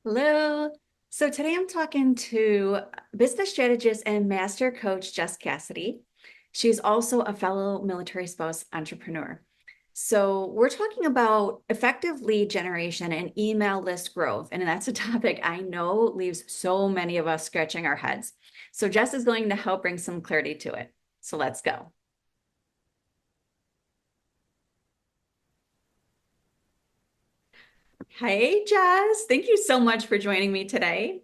Hello. So today I'm talking to business strategist and master coach Jess Cassity. She's also a fellow military spouse entrepreneur. So we're talking about effective lead generation and email list growth. And that's a topic I know leaves so many of us scratching our heads. So Jess is going to help bring some clarity to it. So let's go. Hey, Jess. Thank you so much for joining me today.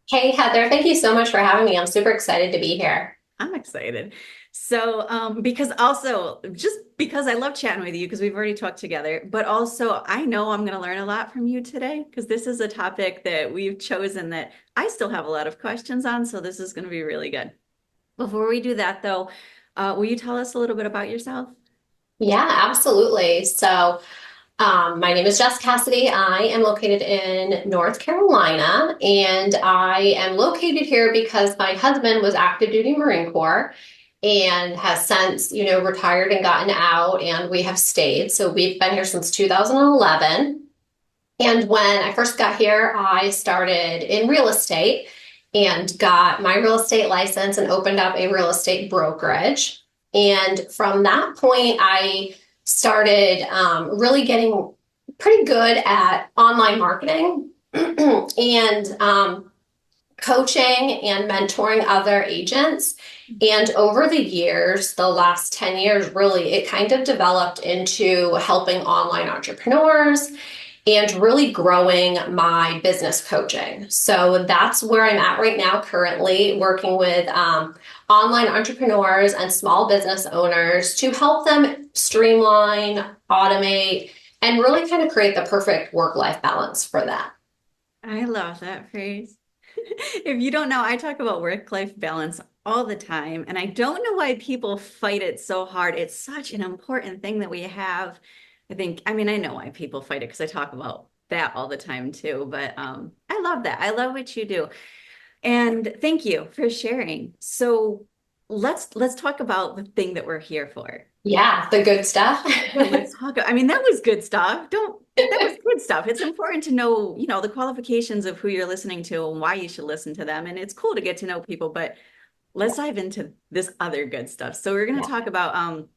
Hey, Heather, thank you so much for having me. I'm super excited to be here. I'm excited. So, because also just because I love chatting with you because we've already talked together, but also I know I'm going to learn a lot from you today because this is a topic that we've chosen that I still have a lot of questions on. So this is going to be really good. Before we do that, though, will you tell us a little bit about yourself? Yeah, absolutely. My name is Jess Cassity. I am located in North Carolina, and I am located here because my husband was active duty Marine Corps and has since, retired and gotten out, and we have stayed. So we've been here since 2011. And when I first got here, I started in real estate and got my real estate license and opened up a real estate brokerage. And from that point, I started really getting pretty good at online marketing and coaching and mentoring other agents. And over the years, the last 10 years, really, it kind of developed into helping online entrepreneurs and really growing my business coaching. So that's where I'm at right now, currently working with online entrepreneurs and small business owners to help them streamline, automate, and really kind of create the perfect work-life balance for that. I love that phrase. If you don't know, I talk about work-life balance all the time, and I don't know why people fight it so hard. It's such an important thing that we have. I know why people fight it because I talk about that all the time too, but I love that. I love what you do. And thank you for sharing. So let's talk about the thing that we're here for. Yeah, the good stuff. Yeah, let's talk. That was good stuff. Don't That was good stuff. It's important to know, the qualifications of who you're listening to and why you should listen to them. And it's cool to get to know people, but let's dive into this other good stuff. So we're going to Yeah, talk about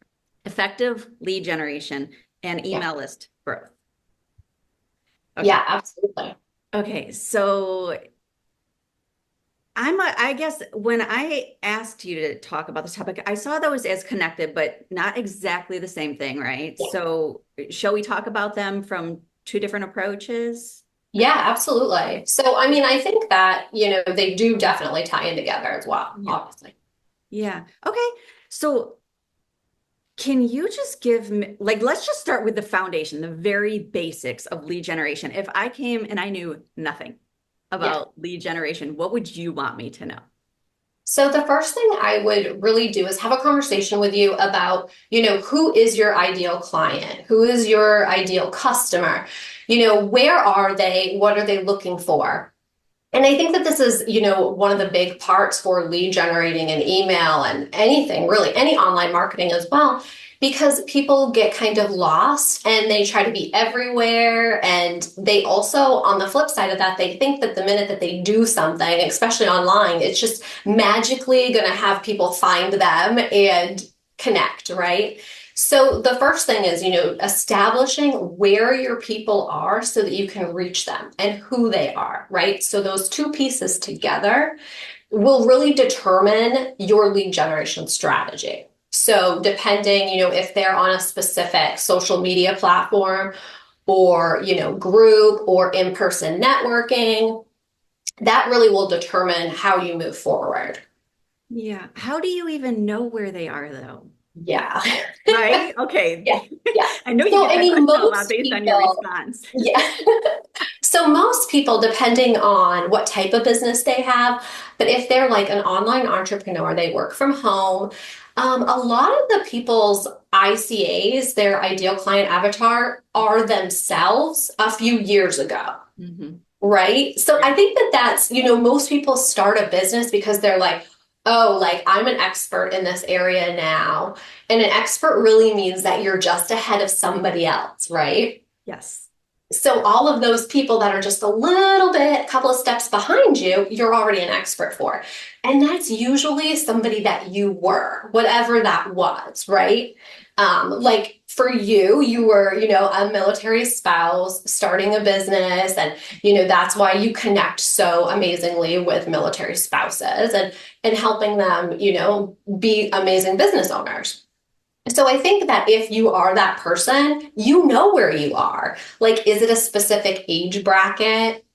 effective lead generation and yeah, email list growth. yeah, Okay. absolutely. Okay. So I guess when I asked you to talk about this topic, I saw those as connected, but not exactly the same thing, right? Yeah. So shall we talk about them from two different approaches? Yeah, absolutely. I think that, they do definitely tie in together as well, Yeah. obviously. Yeah. Okay. So can you just give me, let's just start with the foundation, the very basics of lead generation. If I came and I knew nothing Yeah. about lead generation, what would you want me to know? So the first thing I would really do is have a conversation with you about, who is your ideal client? Who is your ideal customer? Where are they? What are they looking for? And I think that this is, one of the big parts for lead generating and email and anything, really, any online marketing as well, because people get kind of lost and they try to be everywhere. And they also, on the flip side of that, they think that the minute that they do something, especially online, it's just magically going to have people find them and connect, right? So the first thing is, establishing where your people are so that you can reach them and who they are, right? So those two pieces together will really determine your lead generation strategy. So depending, if they're on a specific social media platform or, group or in-person networking, that really will determine how you move forward. Yeah. How do you even know where they are though? Yeah. Right? Okay. Yeah. Yeah. I know you So, get I that mean, question a lot most based on your people, response. yeah. So most people, depending on what type of business they have, but if they're like an online entrepreneur, they work from home. A lot of the people's ICAs, their ideal client avatar, are themselves a few years ago, Hmm. right? So I think that that's, most people start a business because they're like, oh, like I'm an expert in this area now. And an expert really means that you're just ahead of somebody else, right? Yes. So all of those people that are just a little bit, a couple of steps behind you, you're already an expert for. And that's usually somebody that you were, whatever that was, right? Like for you, you were, a military spouse starting a business, and that's why you connect so amazingly with military spouses and helping them, be amazing business owners. So I think that if you are that person, you know where you are. Like, is it a specific age bracket?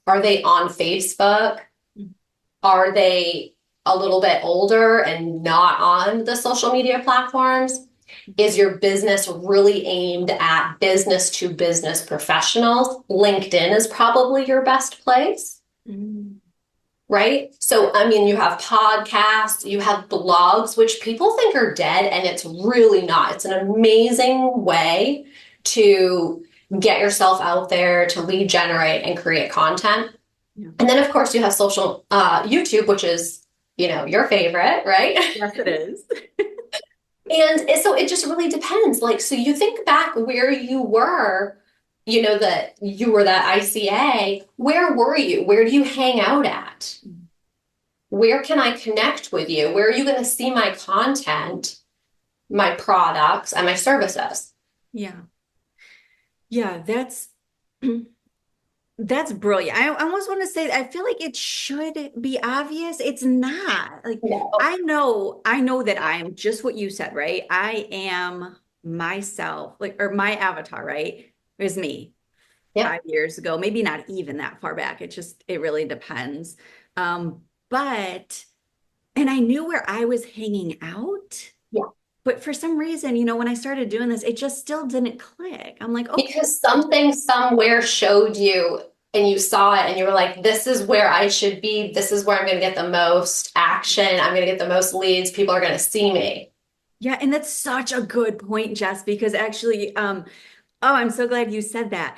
Are they on Facebook? Are they a little bit older and not on the social media platforms? Is your business really aimed at business to business professionals? LinkedIn is probably your best place. Mm. Right? So, I mean, you have podcasts, you have blogs, which people think are dead, and it's really not. It's an amazing way to get yourself out there, to lead generate and create content. Yeah. And then, of course, you have social YouTube, which is, your favorite, right? Yes, it is. And so it just really depends. Like, so you think back where you were, that you were that ICA, where were you? Where do you hang out at? Where can I connect with you? Where are you going to see my content, my products, and my services? Yeah. Yeah, that's brilliant. I almost want to say I feel like it should be obvious. It's not. Like No. I know that I'm just what you said, right? I am myself, like or my avatar, right? Is me Yep. 5 years ago, maybe not even that far back. It really depends. But and I knew where I was hanging out, Yeah. but for some reason, when I started doing this, it just still didn't click. I'm like, okay, Because something somewhere showed you and you saw it and you were like, this is where I should be. This is where I'm going to get the most action. I'm going to get the most leads. People are going to see me. yeah, and that's such a good point, Jess, because actually, oh, I'm so glad you said that.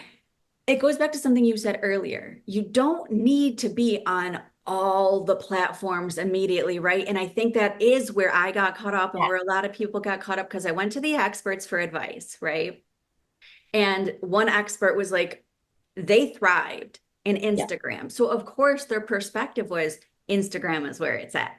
It goes back to something you said earlier. You don't need to be on all the platforms immediately, right? And I think that is where I got caught up and Yeah. where a lot of people got caught up because I went to the experts for advice, right? And one expert was like, they thrived in Yeah. Instagram. So, of course, their perspective was Instagram is where it's at.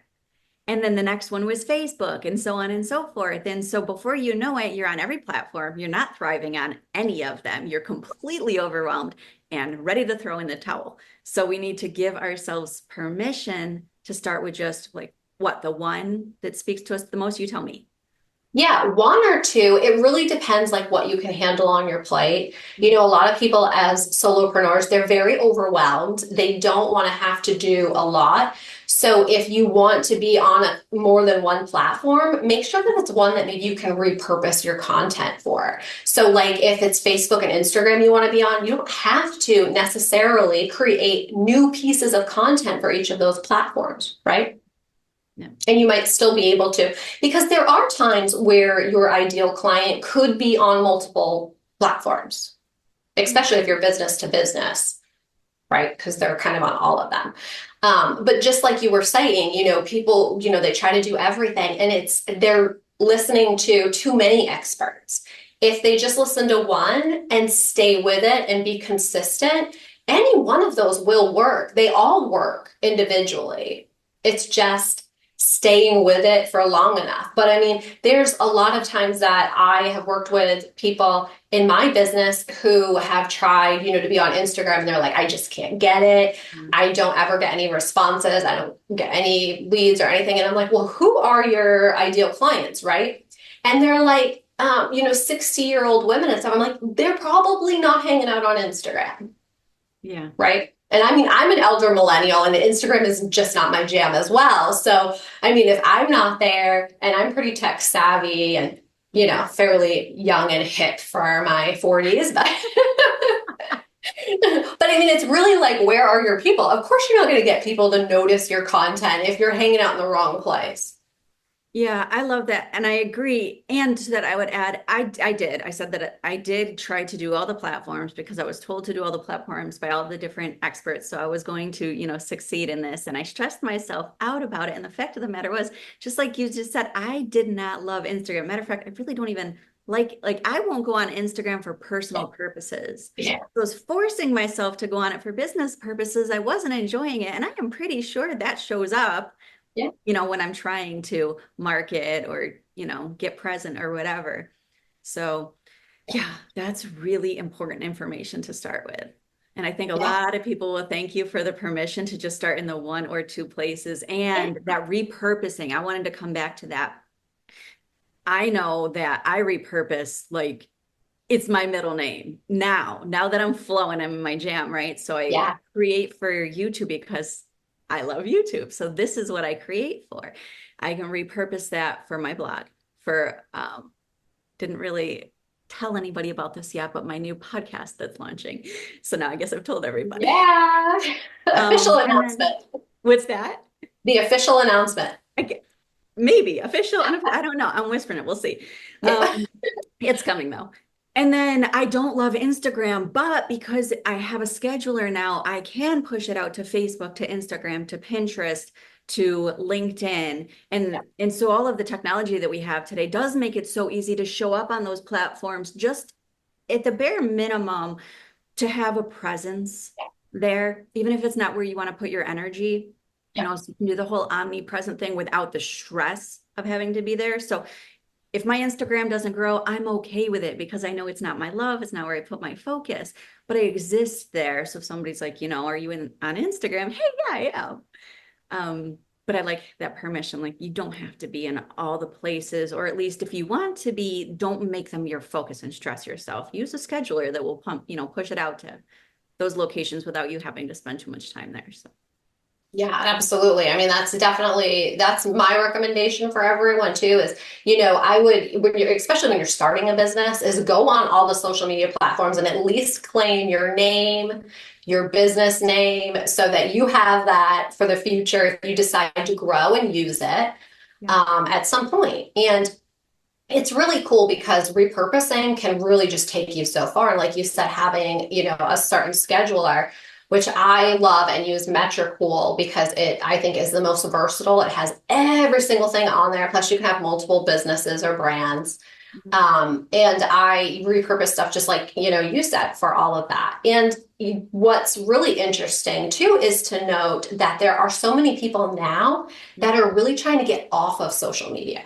And then the next one was Facebook and so on and so forth. And so before you know it, you're on every platform. You're not thriving on any of them. You're completely overwhelmed and ready to throw in the towel. So we need to give ourselves permission to start with just like what the one that speaks to us the most, you tell me. Yeah, one or two. It really depends like what you can handle on your plate. A lot of people as solopreneurs, they're very overwhelmed. They don't want to have to do a lot. So if you want to be on more than one platform, make sure that it's one that maybe you can repurpose your content for. So like if it's Facebook and Instagram you want to be on, you don't have to necessarily create new pieces of content for each of those platforms, right? Yeah. And you might still be able to, because there are times where your ideal client could be on multiple platforms, especially if you're business to business, right? Because they're kind of on all of them. But just like you were saying, people, they try to do everything and they're listening to too many experts. If they just listen to one and stay with it and be consistent, any one of those will work. They all work individually. It's just staying with it for long enough. But I mean, there's a lot of times that I have worked with people in my business who have tried, to be on Instagram and they're like, I just can't get it. I don't ever get any responses. I don't get any leads or anything. And I'm like, well, who are your ideal clients, right? And they're like, 60-year-old women and stuff. I'm like, they're probably not hanging out on Instagram. Yeah. Right. And I mean, I'm an elder millennial and Instagram is just not my jam as well. So, I mean, if I'm not there and I'm pretty tech savvy and, fairly young and hip for my 40s, but, but I mean, it's really like, where are your people? Of course, you're not going to get people to notice your content if you're hanging out in the wrong place. Yeah, I love that. And I agree. And to that, I would add, I said that I did try to do all the platforms because I was told to do all the platforms by all the different experts. So I was going to, succeed in this. And I stressed myself out about it. And the fact of the matter was, just like you just said, I did not love Instagram. Matter of fact, I really don't even like I won't go on Instagram for personal purposes. Yeah. I was forcing myself to go on it for business purposes. I wasn't enjoying it. And I am pretty sure that shows up, Yeah. when I'm trying to market or, get present or whatever. So, yeah, that's really important information to start with. And I think a Yeah. lot of people will thank you for the permission to just start in the one or two places Yeah. and that repurposing. I wanted to come back to that. I know that I repurpose like it's my middle name now that I'm flowing, I'm in my jam, right? So I Yeah. create for YouTube because I love YouTube. So this is what I create for. I can repurpose that for my blog for didn't really tell anybody about this yet, but my new podcast that's launching. So now I guess I've told everybody. Yeah. Official And then announcement. what's that? The official announcement. Maybe official. I don't know. I'm whispering it. We'll see. Yeah. It's coming though. And then I don't love Instagram, but because I have a scheduler now, I can push it out to Facebook, to Instagram, to Pinterest, to LinkedIn. And so all of the technology that we have today does make it so easy to show up on those platforms, just at the bare minimum to have a presence there, even if it's not where you want to put your energy, so you can do the whole omnipresent thing without the stress of having to be there. So if my Instagram doesn't grow, I'm okay with it because I know it's not my love. It's not where I put my focus, but I exist there. So if somebody's like, are you on Instagram? Hey, yeah, I am. But I like that permission. Like you don't have to be in all the places, or at least if you want to be, don't make them your focus and stress yourself. Use a scheduler that will push it out to those locations without you having to spend too much time there. So. Yeah, absolutely. I mean, that's my recommendation for everyone too is, I would when you're especially when you're starting a business is go on all the social media platforms and at least claim your name, your business name so that you have that for the future if you decide to grow and use it Yeah. at some point. And it's really cool because repurposing can really just take you so far. And like you said, having, a certain scheduler, which I love and use Metricool because I think is the most versatile. It has every single thing on there. Plus you can have multiple businesses or brands. Mhm. And I repurpose stuff just like, you said for all of that. And what's really interesting too is to note that there are so many people now that are really trying to get off of social media.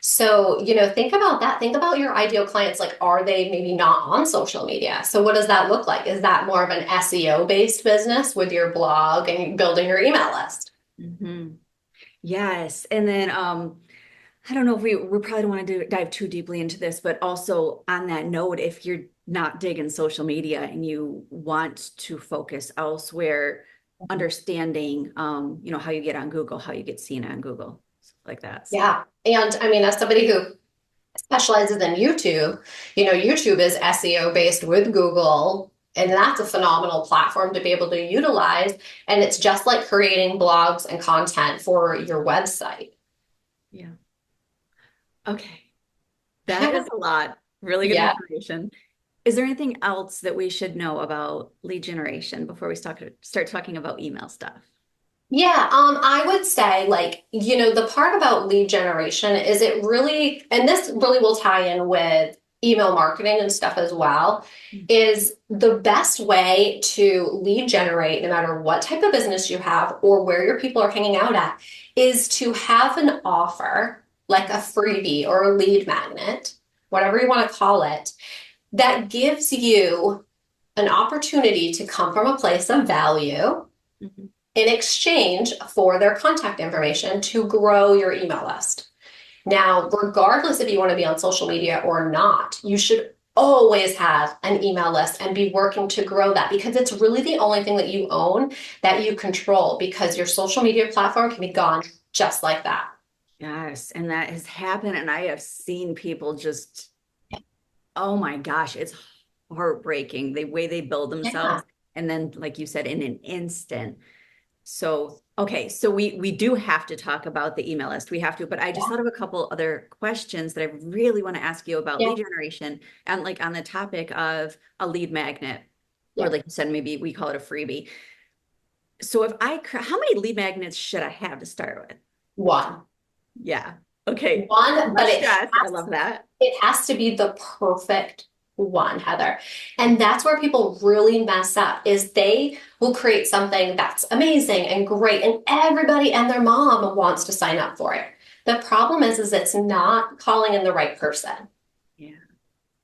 So, think about that. Think about your ideal clients. Like, are they maybe not on social media? So, what does that look like? Is that more of an SEO based business with your blog and building your email list? Mhm. Yes. And then I don't know if we probably don't want to dive too deeply into this, but also on that note, if you're not digging social media and you want to focus elsewhere, understanding how you get on Google, how you get seen on Google, stuff like that. So Yeah. And I mean, as somebody who specializes in YouTube, YouTube is SEO based with Google. And that's a phenomenal platform to be able to utilize. And it's just like creating blogs and content for your website. yeah. Okay. That is a lot. Really good Yeah. information. Is there anything else that we should know about lead generation before we start talking about email stuff? Yeah, I would say like, the part about lead generation is it really, and this really will tie in with email marketing and stuff as well, is the best way to lead generate, no matter what type of business you have or where your people are hanging out at, is to have an offer like a freebie or a lead magnet, whatever you want to call it, that gives you an opportunity to come from a place of value Mhm. in exchange for their contact information to grow your email list. Now, regardless if you want to be on social media or not, you should always have an email list and be working to grow that because it's really the only thing that you own that you control because your social media platform can be gone just like that. Yes, and that has happened, and I have seen people just, oh my gosh, it's heartbreaking the way they build Yeah. themselves, and then, like you said, in an instant. So, okay, so we do have to talk about the email list. We have to, but I just Yeah. thought of a couple other questions that I really want to ask you about Yeah. lead generation and like on the topic of a lead magnet, or Yeah. like you said, maybe we call it a freebie. So if how many lead magnets should I have to start with? One. Yeah. Okay. One, but Stress. I love that. it has to be the perfect one, Heather. And that's where people really mess up is they will create something that's amazing and great and everybody and their mom wants to sign up for it. The problem is it's not calling in the right person, Yeah.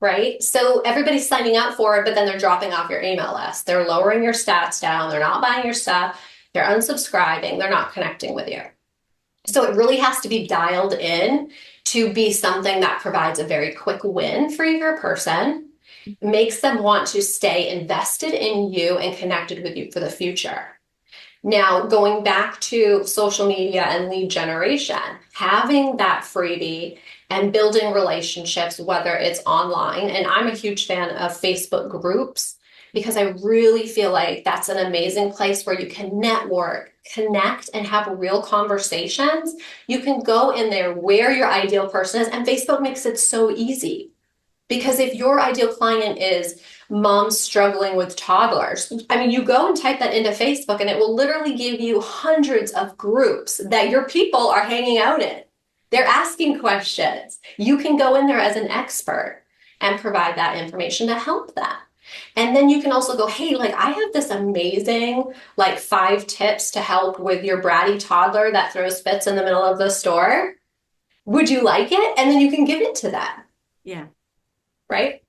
right? So everybody's signing up for it, but then they're dropping off your email list. They're lowering your stats down. They're not buying your stuff. They're unsubscribing. They're not connecting with you. So it really has to be dialed in to be something that provides a very quick win for your person, makes them want to stay invested in you and connected with you for the future. Now, going back to social media and lead generation, having that freebie and building relationships, whether it's online, and I'm a huge fan of Facebook groups because I really feel like that's an amazing place where you can network, connect, and have real conversations. You can go in there where your ideal person is, and Facebook makes it so easy. Because if your ideal client is moms struggling with toddlers, I mean, you go and type that into Facebook and it will literally give you hundreds of groups that your people are hanging out in. They're asking questions. You can go in there as an expert and provide that information to help them. And then you can also go, hey, like I have this amazing, like 5 tips to help with your bratty toddler that throws fits in the middle of the store. Would you like it? And then you can give it to them. Yeah. Right?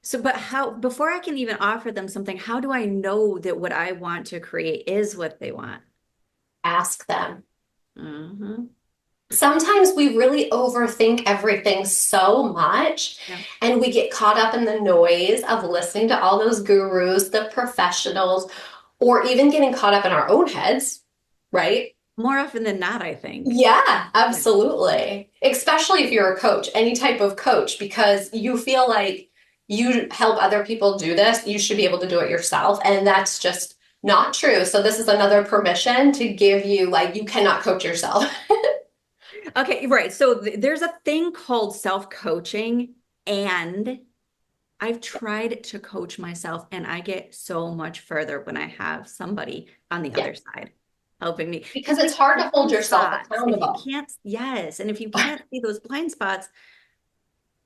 So, but how, before I can even offer them something, how do I know that what I want to create is what they want? Ask them. Mm-hmm. Sometimes we really overthink everything so much Yeah. and we get caught up in the noise of listening to all those gurus, the professionals, or even getting caught up in our own heads, right? More often than not, I think. Yeah, absolutely. Especially if you're a coach, any type of coach, because you feel like you help other people do this, you should be able to do it yourself. And that's just not true. So this is another permission to give you, like, you cannot coach yourself. Okay, right. So there's a thing called self-coaching, and I've tried to coach myself, and I get so much further when I have somebody on the Yeah, other side helping me. because We it's hard to have hold blind yourself spots. If you accountable. can't, yes, and if you can't see those blind spots,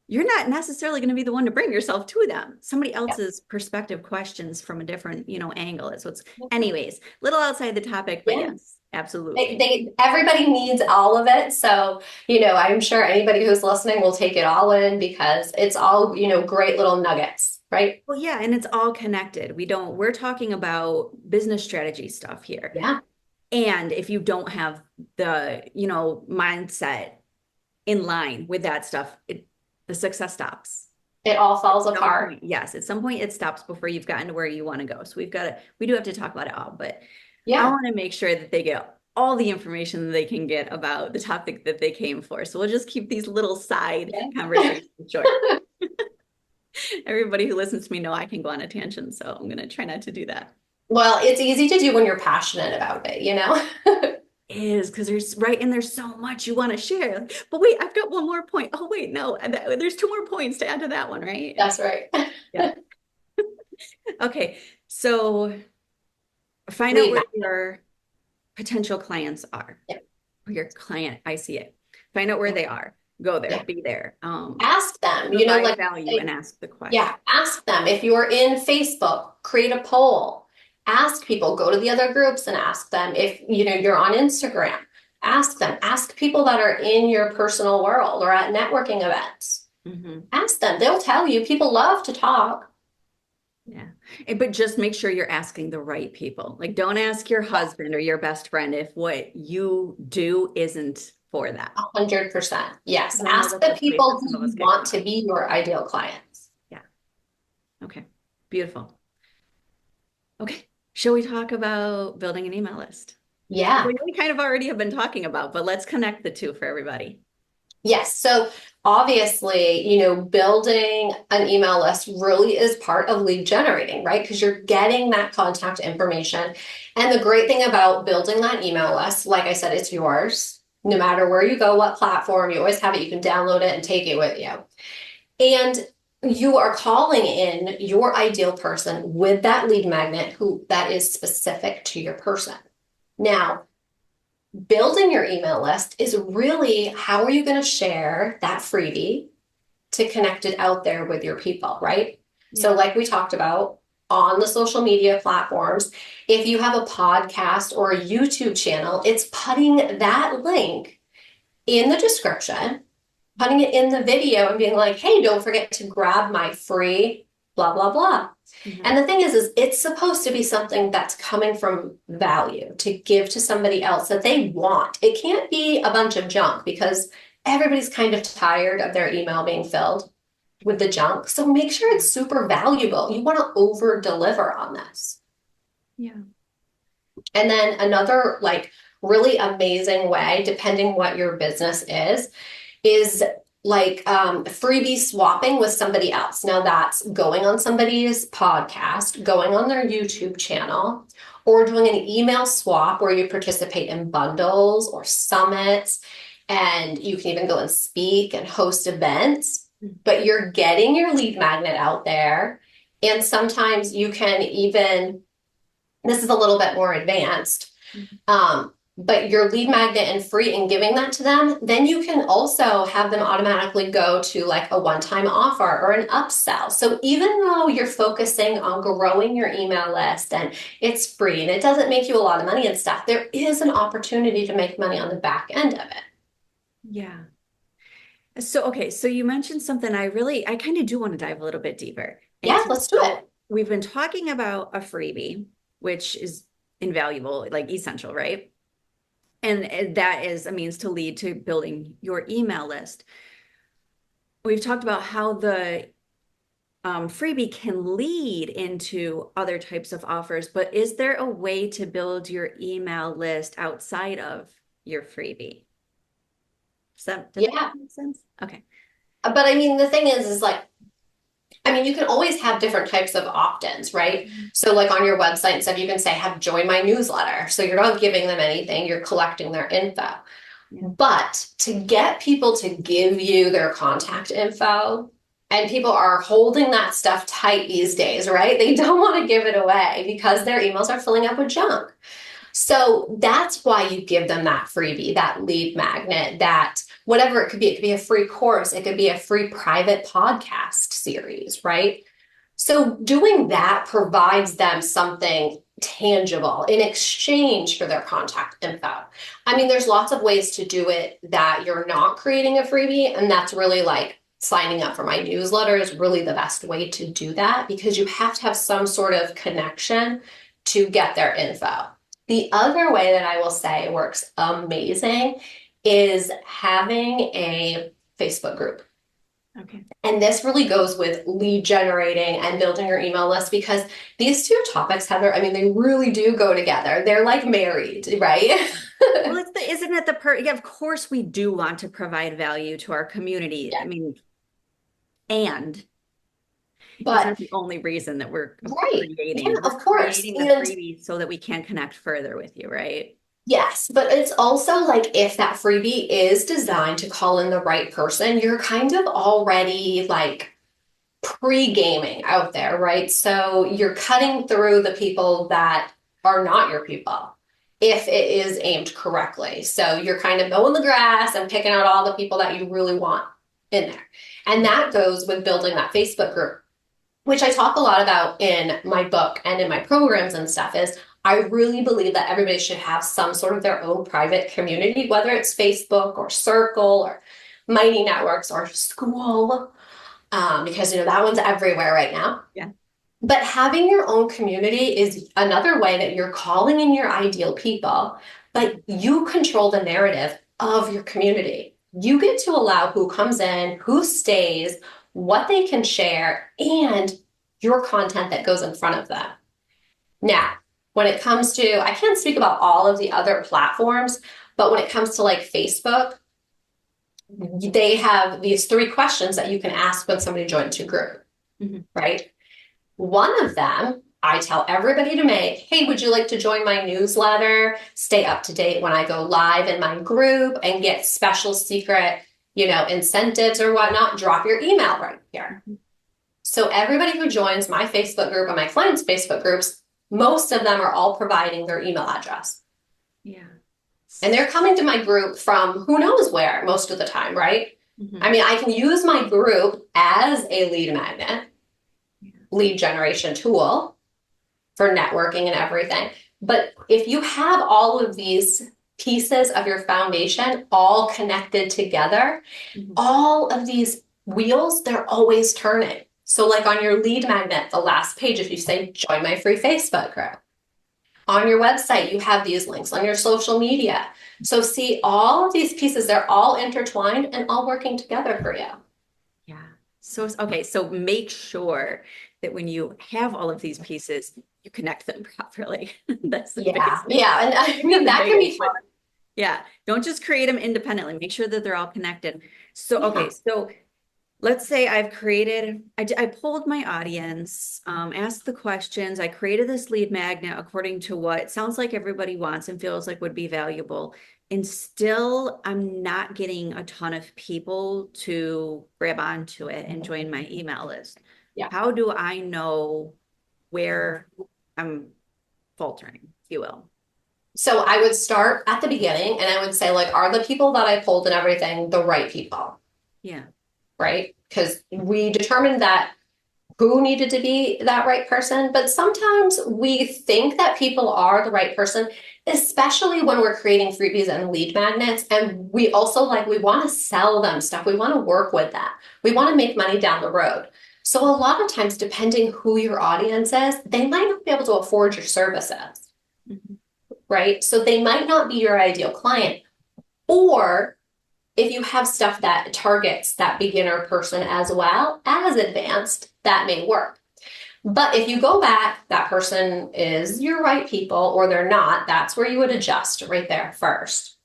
you're not necessarily going to be the one to bring yourself to them. Somebody Yeah. else's perspective questions from a different, angle is what's, anyways, little outside the topic, but Yeah. yes, absolutely. Everybody needs all of it. So, I'm sure anybody who's listening will take it all in because it's all, great little nuggets, right? Well, yeah, and it's all connected. We're talking about business strategy stuff here. Yeah. And if you don't have the, mindset in line with that stuff, the success stops. It all falls At some apart. point, yes, at some point it stops before you've gotten to where you want to go. So we do have to talk about it all, but I Yeah. want to make sure that they get all the information that they can get about the topic that they came for. So we'll just keep these little side Yeah. conversations short. Everybody who listens to me know I can go on a tangent, so I'm going to try not to do that. Well, it's easy to do when you're passionate about it. Is because there's so much you want to share. But wait, I've got one more point. Oh wait, no, there's 2 more points to add to that one, right? That's right. Yeah. Okay, so find out Lead where magnet. your potential clients are. Yeah. Or your client, I see it. Find out where they are. Go there, Yeah. be there. Ask them, Provide like, value and ask the yeah, question. ask them. If you're in Facebook, create a poll. Ask people, go to the other groups and ask them. If, you're on Instagram, ask them. Ask people that are in your personal world or at networking events. Mhm. Ask them. They'll tell you. People love to talk. Yeah. But just make sure you're asking the right people. Like, don't ask your husband or your best friend if what you do isn't for that. 100%. Yes. 'Cause I know Ask that's the a place people that some of who us you get want caught. to be your ideal clients. Yeah. Okay. Beautiful. Okay. Shall we talk about building an email list? Yeah. We kind of already have been talking about, but let's connect the two for everybody. Yes. So obviously, building an email list really is part of lead generating, right? Because you're getting that contact information. And the great thing about building that email list, like I said, it's yours. No matter where you go, what platform, you always have it. You can download it and take it with you. And you are calling in your ideal person with that lead magnet that is specific to your person. Now, building your email list is really how are you going to share that freebie to connect it out there with your people, right? So, Yeah. like we talked about on the social media platforms, if you have a podcast or a YouTube channel, it's putting that link in the description, putting it in the video and being like, hey, don't forget to grab my free blah, blah, blah. Mhm. And the thing is it's supposed to be something that's coming from value to give to somebody else that they want. It can't be a bunch of junk because everybody's kind of tired of their email being filled with the junk. So make sure it's super valuable. You want to over deliver on this. Yeah. And then another like really amazing way, depending what your business is like freebie swapping with somebody else. Now that's going on somebody's podcast, going on their YouTube channel, or doing an email swap where you participate in bundles or summits, and you can even go and speak and host events, but you're getting your lead magnet out there. And sometimes you can even, this is a little bit more advanced, but your lead magnet and free and giving that to them, then you can also have them automatically go to like a one-time offer or an upsell. So even though you're focusing on growing your email list and it's free and it doesn't make you a lot of money and stuff, there is an opportunity to make money on the back end of it. Yeah. So, okay, so you mentioned something I kind of do want to dive a little bit deeper Yeah, into. let's do So it. we've been talking about a freebie, which is invaluable, like essential, right? And that is a means to lead to building your email list. We've talked about how the freebie can lead into other types of offers, but is there a way to build your email list outside of your freebie? Does that Yeah. make sense? Okay. But I mean, the thing is like, I mean, you can always have different types of opt-ins, right? So like on your website and stuff, you can say, have joined my newsletter. So you're not giving them anything, you're collecting their info. Yeah. But to get people to give you their contact info, and people are holding that stuff tight these days, right? They don't want to give it away because their emails are filling up with junk. So that's why you give them that freebie, that lead magnet, that whatever it could be. It could be a free course, it could be a free private podcast series, right? So doing that provides them something tangible in exchange for their contact info. I mean, there's lots of ways to do it that you're not creating a freebie, and that's really like signing up for my newsletter is really the best way to do that because you have to have some sort of connection to get their info. The other way that I will say works amazing is having a Facebook group. Okay. And this really goes with lead generating and building your email list because these two topics, Heather, I mean, they really do go together. They're like married, right? Well, isn't it yeah, of course we do want to provide value to our community. Yeah. I mean, and it's But not the only reason that right. Yeah, we're of course. creating the And freebie so that we can connect further with you, right? yes, but it's also like if that freebie is designed to call in the right person, you're kind of already like pre-gaming out there, right? So you're cutting through the people that are not your people if it is aimed correctly. So you're kind of mowing the grass and picking out all the people that you really want in there. And that goes with building that Facebook group, which I talk a lot about in my book and in my programs and stuff is I really believe that everybody should have some sort of their own private community, whether it's Facebook or Circle or Mighty Networks or School, because you know that one's everywhere right now. Yeah. But having your own community is another way that you're calling in your ideal people, but you control the narrative of your community. You get to allow who comes in, who stays, what they can share, and your content that goes in front of them. Now, when it comes to, I can't speak about all of the other platforms, but when it comes to like Facebook, they have these three questions that you can ask when somebody joins your group, right? One of them, I tell everybody to make, hey, would you like to join my newsletter? Stay up to date when I go live in my group and get special secret, incentives or whatnot. Drop your email right here. So everybody who joins my Facebook group and my clients' Facebook groups, most of them are all providing their email address. Yeah. And they're coming to my group from who knows where most of the time, right? Mhm. I mean, I can use my group as a lead magnet, lead generation tool for networking and everything. But if you have all of these pieces of your foundation all connected together, Mhm. all of these wheels, they're always turning. So, like on your lead magnet, the last page, if you say, join my free Facebook group, on your website, you have these links on your social media. So, see, all of these pieces, they're all intertwined and all working together for you. Yeah. So, okay. So make sure that when you have all of these pieces, you connect them properly. That's the Yeah, biggest, yeah. And I mean, the that can be biggest, fun. but yeah, don't just create them independently. Make sure that they're all connected. So, okay. Yeah. So let's say I've created, I polled my audience, asked the questions. I created this lead magnet according to what it sounds like everybody wants and feels like would be valuable. And still, I'm not getting a ton of people to grab onto it and join my email list. Yeah. How do I know where I'm faltering, if you will? So I would start at the beginning and I would say, like, are the people that I polled and everything the right people? Yeah. Right? Because we determined that who needed to be that right person, but sometimes we think that people are the right person, especially when we're creating freebies and lead magnets. And we also we want to sell them stuff. We want to work with that. We want to make money down the road. So a lot of times, depending who your audience is, they might not be able to afford your services, Mhm. right? So they might not be your ideal client. Or if you have stuff that targets that beginner person as well as advanced, that may work. But if you go back, that person is your right people or they're not, that's where you would adjust right there first.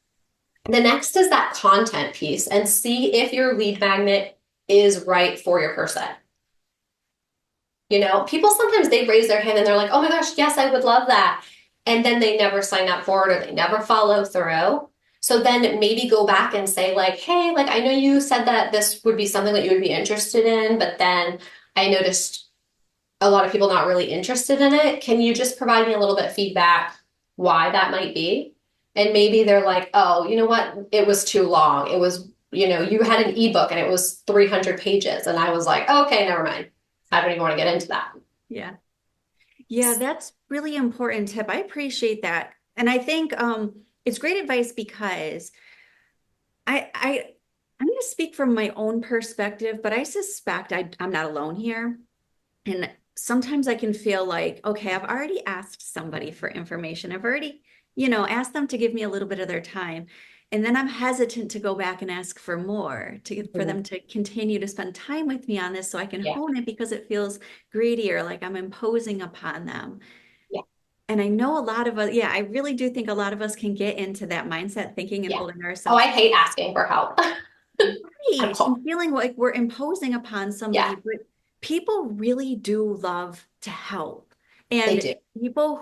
The next is that content piece and see if your lead magnet is right for your person. You know, people sometimes they raise their hand and they're like, oh my gosh, yes, I would love that. And then they never sign up for it or they never follow through. So then maybe go back and say, like, hey, like, I know you said that this would be something that you would be interested in, but then I noticed a lot of people not really interested in it. Can you just provide me a little bit of feedback why that might be? And maybe they're like, oh, you know what? It was too long. It was, you had an ebook and it was 300 pages. And I was like, okay, never mind. I don't even want to get into that. Yeah. Yeah, that's really important tip. I appreciate that. And I think it's great advice because I I'm going to speak from my own perspective, but I suspect I'm not alone here. And sometimes I can feel like, okay, I've already asked somebody for information. I've already, asked them to give me a little bit of their time. And then I'm hesitant to go back and ask for more, for Mhm. them to continue to spend time with me on this so I can Yeah. hone it because it feels greedy or like I'm imposing upon them. Yeah. And I know a lot of us, yeah, I really do think a lot of us can get into that mindset thinking and Yeah. holding Oh, I ourselves hate asking for help. I'm right cool. and feeling like we're imposing upon somebody, Yeah, but people really do love to help. they And do. people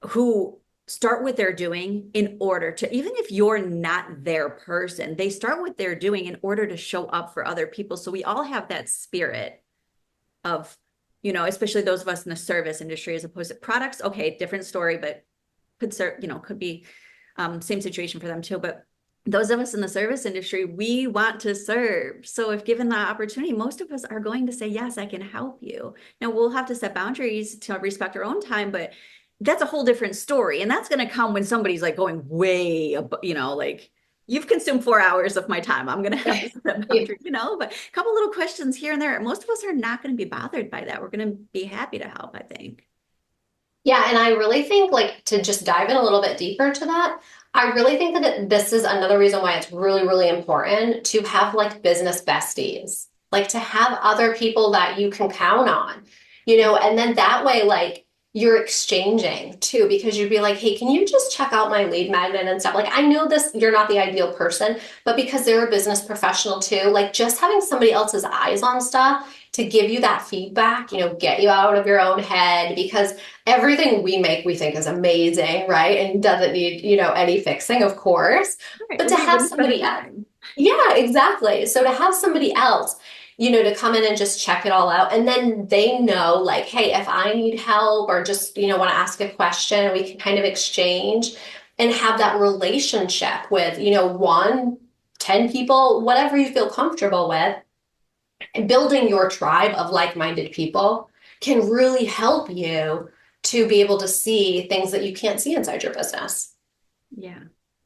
who start with their doing in order to, even if you're not their person, they start with their doing in order to show up for other people. So we all have that spirit of, especially those of us in the service industry as opposed to products. Okay, different story, but could serve, could be same situation for them too. But those of us in the service industry, we want to serve. So if given the opportunity, most of us are going to say, yes, I can help you. Now we'll have to set boundaries to respect our own time, but that's a whole different story. And that's going to come when somebody's like going way, like you've consumed 4 hours of my time. I'm going to have to set Yeah. boundaries, but a couple little questions here and there. Most of us are not going to be bothered by that. We're going to be happy to help, I think. Yeah, and I really think to just dive in a little bit deeper to that, I really think that this is another reason why it's really, really important to have business besties, like to have other people that you can count on, and then that way, you're exchanging too, because you'd be like, hey, can you just check out my lead magnet and stuff? Like, I know this, you're not the ideal person, but because they're a business professional too, just having somebody else's eyes on stuff to give you that feedback, get you out of your own head, because everything we make we think is amazing, right? And doesn't need, any fixing, of course. Right. But Or to we have wouldn't spend the somebody else, time. yeah, exactly. So to have somebody else, to come in and just check it all out. And then they know, hey, if I need help or just, want to ask a question, we can kind of exchange. and have that relationship with, you know, 1, 10 people, whatever you feel comfortable with, and building your tribe of like-minded people can really help you to be able to see things that you can't see inside your business. Yeah.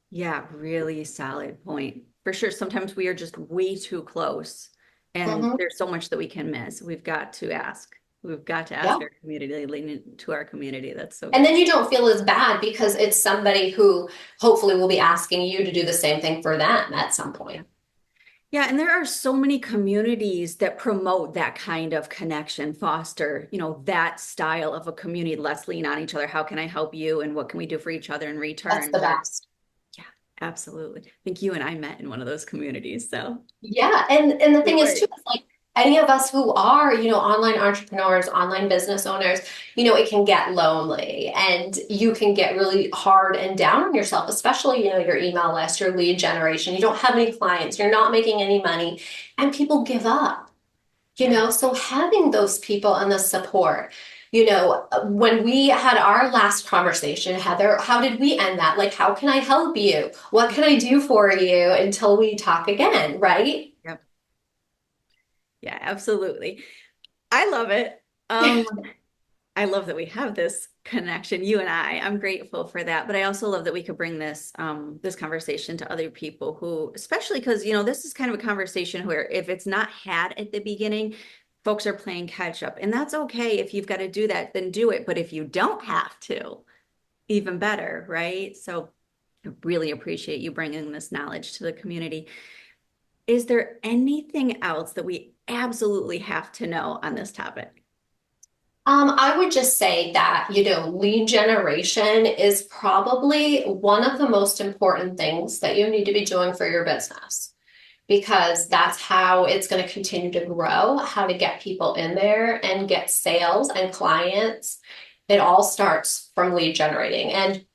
Yeah, really solid point. For sure. Sometimes we are just way too close and Mhm. there's so much that we can miss. We've got to ask. We've got to ask Yeah. our community, lean into our community. That's so And good. then you don't feel as bad because it's somebody who hopefully will be asking you to do the same thing for them at some Yeah. point. Yeah, and there are so many communities that promote that kind of connection, foster, that style of a community. Let's lean on each other. How can I help you? And what can we do for each other in That's return? the best. Yeah, absolutely. I think you and I met in one of those communities. So Yeah, and the it thing is too, worked. is like any of us who are, you know, online entrepreneurs, online business owners, you know, it can get lonely and you can get really hard and down on yourself, especially, you know, your email list, your lead generation. You don't have any clients, you're not making any money, and people give up. You Yeah. know, so having those people and the support, you know, when we had our last conversation, Heather, how did we end that? Like, how can I help you? What can I do for you until we talk again, right? Yep. Yeah, absolutely. I love it. Um, I love that we have this connection, you and I. I'm grateful for that. But I also love that we could bring this conversation to other people who, especially because, this is kind of a conversation where if it's not had at the beginning, folks are playing catch up. And that's okay. If you've got to do that, then do it. But if you don't have to, even better, right? So I really appreciate you bringing this knowledge to the community. Is there anything else that we absolutely have to know on this topic? I would just say that, you know, lead generation is probably one of the most important things that you need to be doing for your business because that's how it's going to continue to grow, how to get people in there and get sales and clients. It all starts from lead generating. And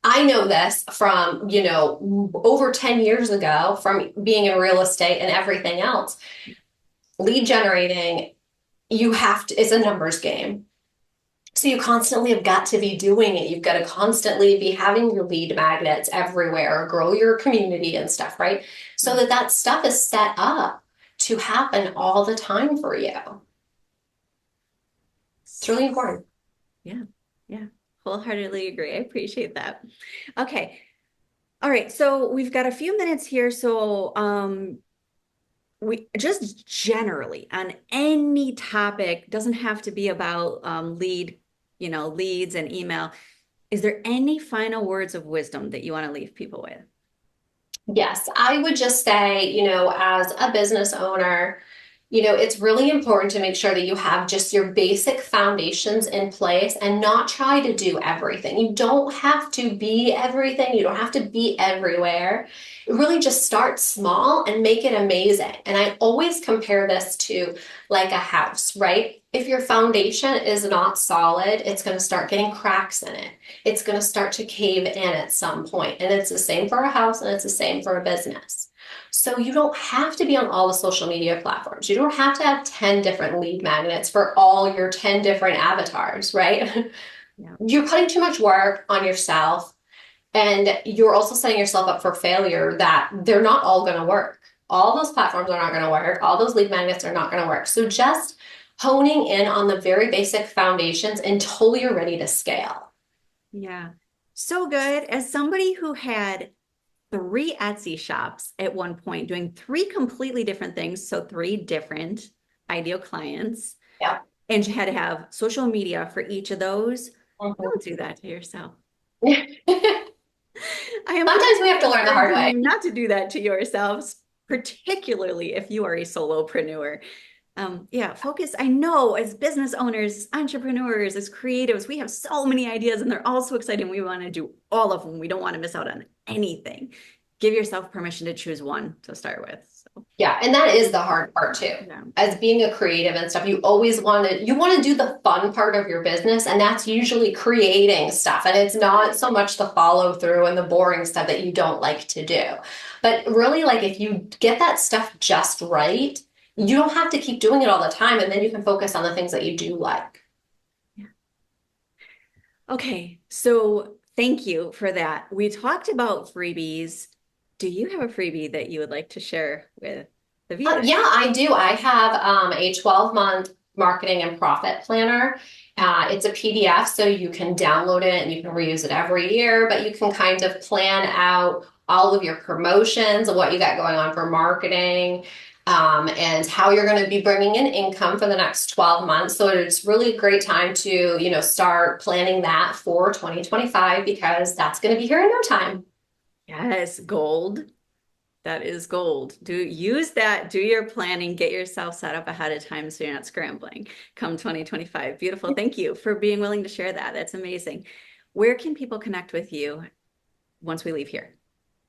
I know this from, you know, over 10 years ago from being in real estate and everything else. Lead generating, you have to, it's a numbers game. So you constantly have got to be doing it. You've got to constantly be having your lead magnets everywhere, grow your community and stuff, right? So Yeah. that stuff is set up to happen all the time for you. It's really important. Yeah. Yeah. Wholeheartedly agree. I appreciate that. Okay. All right. So we've got a few minutes here. So we just generally on any topic, doesn't have to be about leads and email. Is there any final words of wisdom that you want to leave people with? Yes, I would just say, you know, as a business owner, you know, it's really important to make sure that you have just your basic foundations in place and not try to do everything. You don't have to be everything, you don't have to be everywhere. Really just start small and make it amazing. And I always compare this to like a house, right? If your foundation is not solid, it's going to start getting cracks in it. It's going to start to cave in at some point. And it's the same for a house and it's the same for a business. So you don't have to be on all the social media platforms. You don't have to have 10 different lead magnets for all your 10 different avatars, right? Yeah. You're putting too much work on yourself and you're also setting yourself up for failure that they're not all going to work. All those platforms are not going to work. All those lead magnets are not going to work. So just honing in on the very basic foundations until you're ready to scale. Yeah. So good. As somebody who had three Etsy shops at one point, doing three completely different things. So three different ideal clients, Yeah. and you had to have social media for each of those. Mhm. Don't do that to yourself. I Sometimes we implore have to learn the hard way. you not to do that to yourselves, particularly if you are a solopreneur. Yeah, focus. I know as business owners, entrepreneurs, as creatives, we have so many ideas and they're all so exciting. We want to do all of them. We don't want to miss out on anything. Give yourself permission to choose one to start with. So, Yeah, and that is the hard part too. yeah. As being a creative and stuff, you want to do the fun part of your business, and that's usually creating stuff. And it's not so much the follow through and the boring stuff that you don't like to do. But really, like if you get that stuff just right, you don't have to keep doing it all the time, and then you can focus on the things that you do like. Yeah. Okay, so Thank you for that. We talked about freebies. Do you have a freebie that you would like to share with the viewers? Yeah, I do. I have a 12-month marketing and profit planner. It's a PDF, so you can download it and you can reuse it every year, but you can kind of plan out all of your promotions and what you got going on for marketing, and how you're going to be bringing in income for the next 12 months. So it's really a great time to, start planning that for 2025 because that's going to be here in no time. Yes, gold. That is gold. Use that, do your planning, get yourself set up ahead of time so you're not scrambling come 2025. Beautiful. Thank you for being willing to share that. That's amazing. Where can people connect with you once we leave here?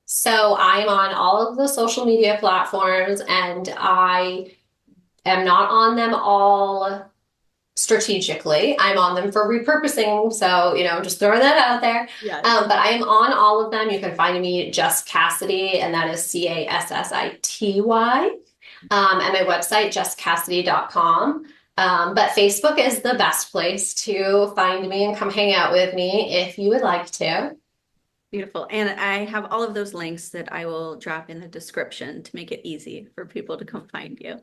So I'm on all of the social media platforms and I am not on them all strategically. I'm on them for repurposing. So, just throwing that out there. Yes. But I am on all of them. You can find me Jess Cassity, and that is Cassity. And my website, jesscassity.com. But Facebook is the best place to find me and come hang out with me if you would like to. Beautiful. And I have all of those links that I will drop in the description to make it easy for people to come find you.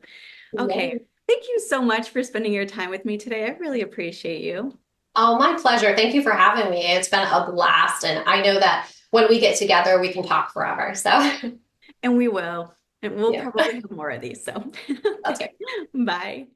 Okay. Yay. Thank you so much for spending your time with me today. I really appreciate you. Oh, my pleasure. Thank you for having me. It's been a blast. And I know that when we get together, we can talk forever. So, And we will. And we'll yeah, probably have more of these. So, that's okay. Bye.